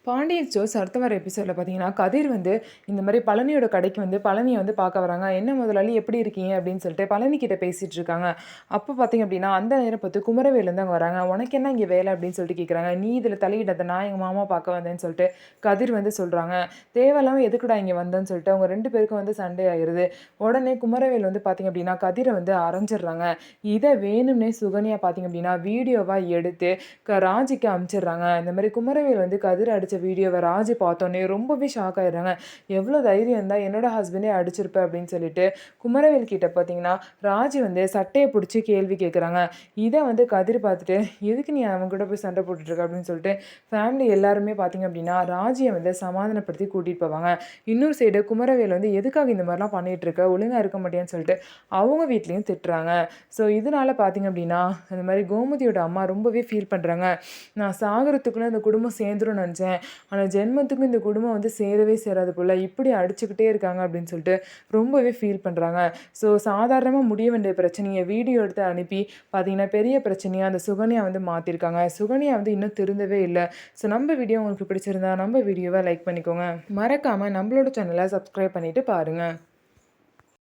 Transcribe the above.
Pandian stores அடுத்த வர எபிசோடில் பார்த்தீங்கன்னா கதிர் வந்து இந்த மாதிரி பழனியோட கடைக்கு வந்து பழனியை வந்து பார்க்க வராங்க. என்ன முதலாளி எப்படி இருக்கீங்க அப்படின்னு சொல்லிட்டு பழனி கிட்ட பேசிட்டு இருக்காங்க. அப்போ பார்த்தீங்க அப்படின்னா அந்த நேரம் பார்த்து குமரவேலேருந்து அங்கே வராங்க. உனக்கு என்ன இங்கே வேலை அப்படின்னு சொல்லிட்டு கேட்குறாங்க. நீ இதில் தலையிடாத, நான் எங்கள் மாமா பார்க்க வந்தேன்னு சொல்லிட்டு கதிர் வந்து சொல்கிறாங்க. தேவையில்லாமல் எதுக்குடா இங்கே வந்தேன்னு சொல்லிட்டு அவங்க ரெண்டு பேருக்கும் வந்து சண்டை ஆயிடுது. உடனே குமரவேல் வந்து பார்த்தீங்க அப்படின்னா கதிரை வந்து அரைஞ்சிடுறாங்க. இதை வேணும்னே சுகன்யா பார்த்தீங்க அப்படின்னா வீடியோவாக எடுத்து ராஜிக்கு அனுப்பிச்சிடுறாங்க. இந்த மாதிரி குமரவேல் வந்து கதிர் அடித்த வீடியோவை ராஜி பார்த்தோன்னே ரொம்பவே ஷாக் ஆயிடுறாங்க. எவ்வளோ தைரியம் இருந்தால் என்னோட ஹஸ்பண்டே அடிச்சிருப்பேன் அப்படின்னு சொல்லிட்டு குமரவேல் கிட்ட பார்த்தீங்கன்னா ராஜி வந்து சட்டையை பிடிச்சி கேள்வி கேட்குறாங்க. இதை வந்து கதிர் பார்த்துட்டு எதுக்கு நீ அவங்க கூட போய் சண்டை போட்டுட்ருக்க அப்படின்னு சொல்லிட்டு ஃபேமிலி எல்லாருமே பார்த்தீங்க அப்படின்னா ராஜியை வந்து சமாதானப்படுத்தி கூட்டிகிட்டு போவாங்க. இன்னொரு சைடு குமரவேல் வந்து எதுக்காக இந்த மாதிரிலாம் பண்ணிகிட்டு இருக்க, ஒழுங்காக இருக்க மாட்டேன்னு சொல்லிட்டு அவங்க வீட்லேயும் திட்டுறாங்க. ஸோ இதனால் பார்த்தீங்க அப்படின்னா இந்த மாதிரி கோமதியோட அம்மா ரொம்பவே ஃபீல் பண்ணுறாங்க. நான் சாகிறதுக்குள்ளே இந்த குடும்பம் சேர்ந்துரும்னு நினச்சேன், ஆனால் ஜென்மத்துக்கும் இந்த குடும்பம் வந்து சேரவே சேராது போல், இப்படி அடிச்சுக்கிட்டே இருக்காங்க அப்படின்னு சொல்லிட்டு ரொம்பவே ஃபீல் பண்ணுறாங்க. ஸோ சாதாரணமாக முடிய வேண்டிய பிரச்சனையை வீடியோ எடுத்து அனுப்பி பார்த்தீங்கன்னா பெரிய பிரச்சனையாக அந்த சுகன்யா வந்து மாற்றிருக்காங்க. சுகன்யா வந்து இன்னும் திருந்தவே இல்லை. ஸோ நம்ம வீடியோ உங்களுக்கு பிடிச்சிருந்தா நம்ம வீடியோவை லைக் பண்ணிக்கோங்க. மறக்காமல் நம்மளோட சேனலை சப்ஸ்கிரைப் பண்ணிவிட்டு பாருங்கள்.